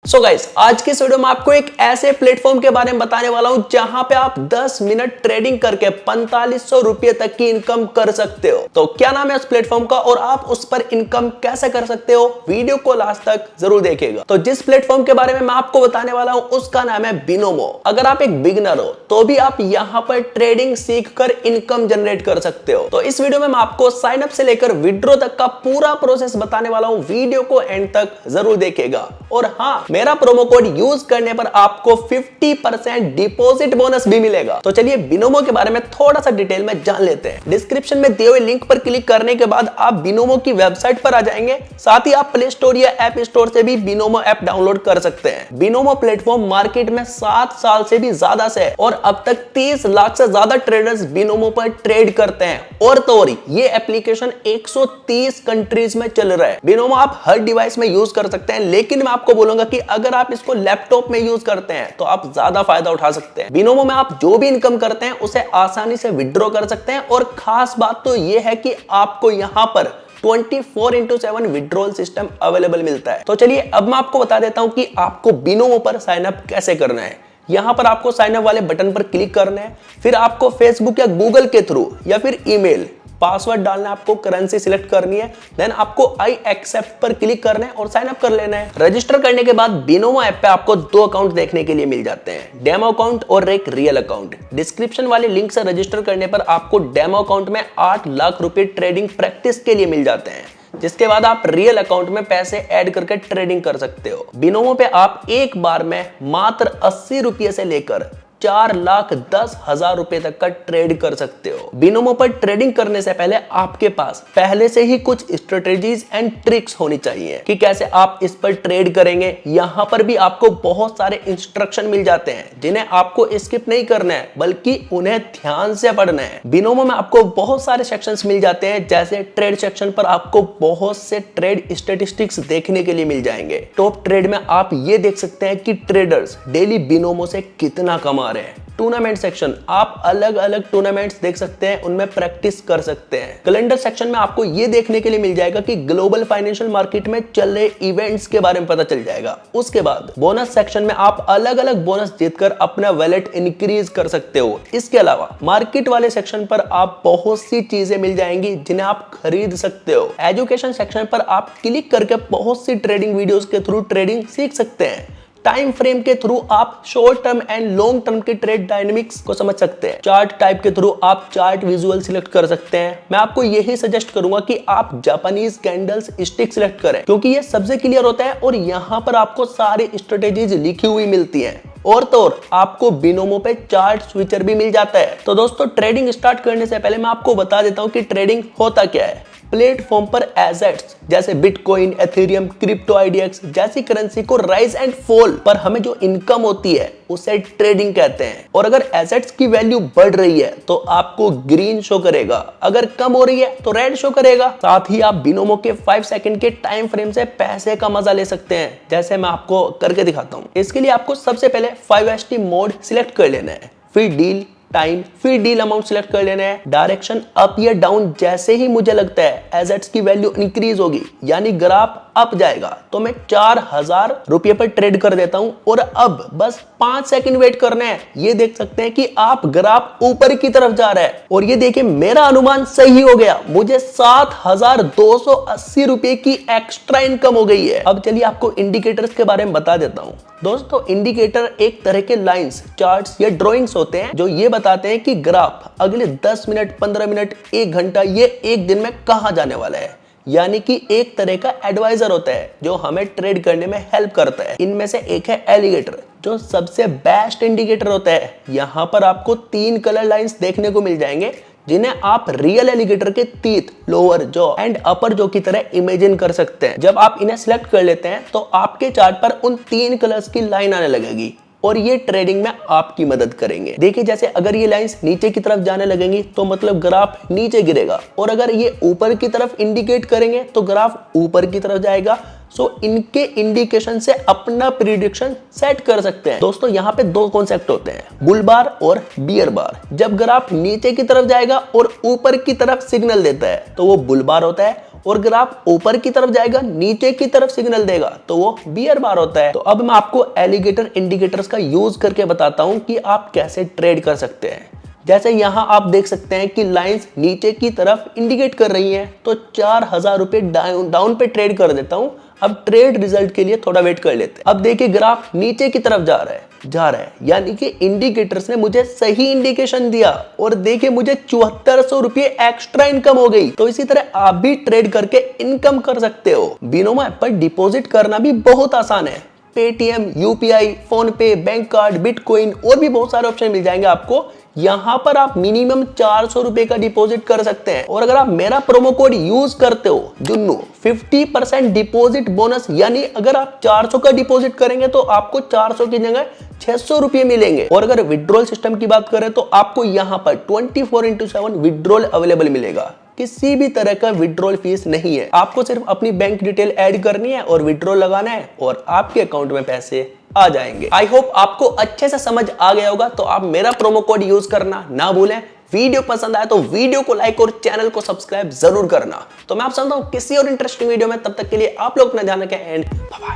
So guys, आज के इस वीडियो में आपको एक ऐसे प्लेटफॉर्म के बारे में बताने वाला हूं जहां पे आप 10 मिनट ट्रेडिंग करके 4500 रुपए तक की इनकम कर सकते हो। तो क्या नाम है उस प्लेटफॉर्म का और आप उस पर इनकम कैसे कर सकते हो, वीडियो को लास्ट तक जरूर देखिएगा। तो जिस प्लेटफॉर्म के बारे में मैं आपको बताने वाला हूं उसका नाम है बिनोमो। अगर आप एक बिगिनर हो तो भी आप यहां पर ट्रेडिंग सीखकर इनकम जनरेट कर सकते हो। तो इस वीडियो में मैं आपको साइन अप से लेकर विड्रॉ तक का पूरा प्रोसेस बताने वाला हूं, वीडियो को एंड तक जरूर देखिएगा। और हाँ, मेरा प्रोमो कोड यूज करने पर आपको 50% डिपॉजिट बोनस भी मिलेगा। तो चलिए बिनोमो के बारे में थोड़ा सा डिटेल में जान लेते हैं। डिस्क्रिप्शन में दिए हुए लिंक पर क्लिक करने के बाद आप बिनोमो की वेबसाइट पर आ जाएंगे। साथ ही आप प्ले स्टोर या ऐप स्टोर से भी बिनोमो ऐप डाउनलोड कर सकते हैं। बिनोमो प्लेटफॉर्म मार्केट में 7 साल से भी ज्यादा से है और अब तक 30 लाख से ज्यादा ट्रेडर्स बिनोमो पर ट्रेड करते हैं। और तो और ये एप्लीकेशन 130 कंट्रीज में चल रहा है। बिनोमो आप हर डिवाइस में यूज कर सकते हैं, लेकिन मैं आपको बोलूंगा कि अगर आप इसको लैपटॉप में यूज करते हैं तो आप ज्यादा फायदा उठा सकते हैं। बिनोमो में आप जो भी इनकम करते हैं उसे आसानी से विड्रॉ कर सकते हैं। और खास बात तो यह है कि आपको यहां पर 24/7 विड्रॉल सिस्टम अवेलेबल मिलता है। तो चलिए अब मैं आपको बता देता हूं कि आपको बिनोमो पर साइन अप कैसे करना है। यहां पर आपको साइन अप वाले बटन पर क्लिक करना है, फिर आपको फेसबुक या गूगल के थ्रू या फिर ईमेल पासवर्ड डालना है, आपको करेंसी सिलेक्ट करनी है, देन आपको आई एक्सेप्ट पर क्लिक करना है और साइन अप कर लेना है। रजिस्टर करने के बाद बिनोमो ऐप पे आपको 2 अकाउंट देखने के लिए मिल जाते हैं, डेमो अकाउंट और एक रियल अकाउंट। डिस्क्रिप्शन वाले लिंक से रजिस्टर करने पर आपको डेमो अकाउंट में 8 लाख रुपए ट्रेडिंग प्रैक्टिस के लिए मिल जाते हैं, जिसके बाद आप रियल अकाउंट में पैसे ऐड करके ट्रेडिंग कर सकते हो। बिनोमो पे आप एक बार में मात्र 80 रुपये से लेकर 4,10,000 रुपए तक का ट्रेड कर सकते हो। बिनोमो पर ट्रेडिंग करने से पहले आपके पास पहले से ही कुछ स्ट्रेटेजीज एंड ट्रिक्स होनी चाहिए कि कैसे आप इस पर ट्रेड करेंगे। यहां पर भी आपको बहुत सारे इंस्ट्रक्शन मिल जाते हैं जिन्हें आपको स्किप नहीं करना है, बल्कि उन्हें ध्यान से पढ़ना है। बिनोमो में आपको बहुत सारे सेक्शंस मिल जाते हैं, जैसे ट्रेड सेक्शन पर आपको बहुत से ट्रेड स्टेटिस्टिक्स देखने के लिए मिल जाएंगे। टॉप ट्रेड में आप ये देख सकते हैं कि ट्रेडर्स डेली बिनोमो से कितना कमा रहे हैं। टूर्नामेंट सेक्शन, आप अलग अलग टूर्नामेंट्स देख सकते हैं, उनमें प्रैक्टिस कर सकते हैं। कैलेंडर सेक्शन में आपको यह देखने के लिए मिल जाएगा कि ग्लोबल फाइनेंशियल मार्केट में चल रहे इवेंट्स के बारे में पता चल जाएगा। उसके बाद बोनस सेक्शन में आप अलग अलग बोनस जीतकर अपना वैलेट इंक्रीज कर सकते हो। इसके अलावा मार्केट वाले सेक्शन पर आप बहुत सी चीजें मिल जाएंगी जिन्हें आप खरीद सकते हो। एजुकेशन सेक्शन पर आप क्लिक करके बहुत सी ट्रेडिंग वीडियोस के थ्रू ट्रेडिंग सीख सकते हैं। टाइम फ्रेम के थ्रू आप short term and long term के ट्रेड डायनेमिक्स को समझ सकते हैं। चार्ट टाइप के थ्रू आप चार्ट विजुअल सिलेक्ट कर सकते हैं। मैं आपको यही सजेस्ट करूंगा कि आप जापानीज कैंडल्स स्टिक सिलेक्ट करें, क्योंकि ये सबसे क्लियर होता है और यहाँ पर आपको सारी स्ट्रेटेजीज लिखी हुई मिलती है। और तो और आपको बिनोमो पे चार्ट स्विचर भी मिल जाता है। तो दोस्तों, ट्रेडिंग स्टार्ट करने से पहले मैं आपको बता देता हूं कि ट्रेडिंग होता क्या है। प्लेटफॉर्म पर एसेट्स जैसे बिटकॉइन, एथेरियम, क्रिप्टो, आईडीएक्स जैसी करेंसी को राइज एंड फॉल पर हमें जो इनकम होती है उसे ट्रेडिंग कहते हैं। और अगर एसेट्स की वैल्यू बढ़ रही है तो आपको ग्रीन शो करेगा, अगर कम हो रही है तो रेड शो करेगा। साथ ही आप बिनोमो के 5 सेकंड के टाइम फ्रेम से पैसे का मजा ले सकते हैं, जैसे मैं आपको करके दिखाता हूं। इसके लिए आपको सबसे पहले 5ST मोड सिलेक्ट कर लेना है, फिर डील टाइम, फिर डील अमाउंट सिलेक्ट कर लेना है। डायरेक्शन अप या डाउन जैसे ही मुझे लगता है एसेट्स की वैल्यू इंक्रीज होगी, यानी ग्राफ अप जाएगा, तो मैं 4,000 रुपये पर ट्रेड कर देता हूं। और अब बस 5 सेकंड वेट करना है। ये देख सकते हैं कि आप ग्राफ ऊपर की तरफ जा रहा है और ये देखिए मेरा अनुमान सही हो गया, मुझे 7,280 रुपए की एक्स्ट्रा इनकम हो गई है। अब चलिए आपको इंडिकेटर्स के बारे में बता देता हूं। दोस्तों, इंडिकेटर एक तरह के लाइंस, चार्ट्स या ड्राइंग्स होते हैं जो ये बताते हैं कि ग्राफ अगले 10 मिनट, 15 मिनट, 1 घंटा, ये एक दिन में कहां जाने वाला है। यानी कि एक तरह का एडवाइजर होता है जो हमें ट्रेड करने में हेल्प करता है। इनमें से एक है एलिगेटर, जो सबसे बेस्ट इंडिकेटर होता है। यहां पर आपको 3 कलर लाइंस देखने को मिल जाएंगे जिन्हें आप रियल एलिगेटर के teeth, lower jaw and upper jaw की तरह इमेजिन कर सकते हैं। जब आप इन्हें सिलेक्ट कर लेते हैं तो आपके चार्ट पर उन 3 कलर्स की लाइन आने लगेगी और ये ट्रेडिंग में आपकी मदद करेंगे। देखिए, जैसे अगर ये लाइंस नीचे की तरफ जाने लगेंगी तो मतलब ग्राफ नीचे गिरेगा, और अगर ये ऊपर की तरफ इंडिकेट करेंगे तो ग्राफ ऊपर की तरफ जाएगा। सो इनके इंडिकेशन से अपना प्रिडिक्शन सेट कर सकते हैं। दोस्तों, यहाँ पे 2 कॉन्सेप्ट होते हैं, बुल बार और बियर बार। जब ग्राफ नीचे की तरफ जाएगा और ऊपर की तरफ सिग्नल देता है तो वो बुल बार होता है, और ग्राफ ऊपर की तरफ जाएगा, नीचे की तरफ सिग्नल देगा तो वो बियर बार होता है। तो अब मैं आपको एलिगेटर इंडिकेटर्स का यूज करके बताता हूं कि आप कैसे ट्रेड कर सकते हैं। जैसे यहां आप देख सकते हैं कि लाइंस नीचे की तरफ इंडिकेट कर रही हैं, तो 4000 रुपए डाउन पे ट्रेड कर देता हूं। अब ट्रेड रिजल्ट के लिए थोड़ा वेट कर लेते हैं। अब देखिए ग्राफ नीचे की तरफ जा रहा है, यानी कि इंडिकेटर्स ने मुझे सही इंडिकेशन दिया और देखिए मुझे 7400 रुपए एक्स्ट्रा इनकम हो गई। तो इसी तरह आप भी ट्रेड करके इनकम कर सकते हो। बिनोमो ऐप पर डिपॉजिट करना भी बहुत आसान है। पेटीएम, यूपीआई, फोन पे, बैंक कार्ड, बिटकॉइन और भी बहुत सारे ऑप्शन मिल जाएंगे आपको। यहां पर आप मिनिमम 400 रुपए का डिपॉजिट कर सकते हैं और अगर आप मेरा प्रोमो कोड यूज करते हो जुन्नू 50% डिपॉजिट बोनस, यानी अगर आप 400 का डिपॉजिट करेंगे तो आपको 400 की जगह 600 रुपए मिलेंगे। और अगर विड्रॉल सिस्टम की बात करें तो आपको यहां पर 24/7 विड्रॉल अवेलेबल मिलेगा। किसी भी तरह का विड्रॉल फीस नहीं है, आपको सिर्फ अपनी बैंक डिटेल ऐड करनी है और विड्रॉल लगाना है और आपके अकाउंट में पैसे आ जाएंगे। आई होप आपको अच्छे से समझ आ गया होगा। तो आप मेरा प्रोमो कोड यूज करना ना भूलें। वीडियो पसंद आया तो वीडियो को लाइक और चैनल को सब्सक्राइब जरूर करना। तो मैं आपसे मिलता हूं किसी और इंटरेस्टिंग वीडियो में, तब तक के लिए आप लोग अपना ध्यान रखें एंड बाय बाय।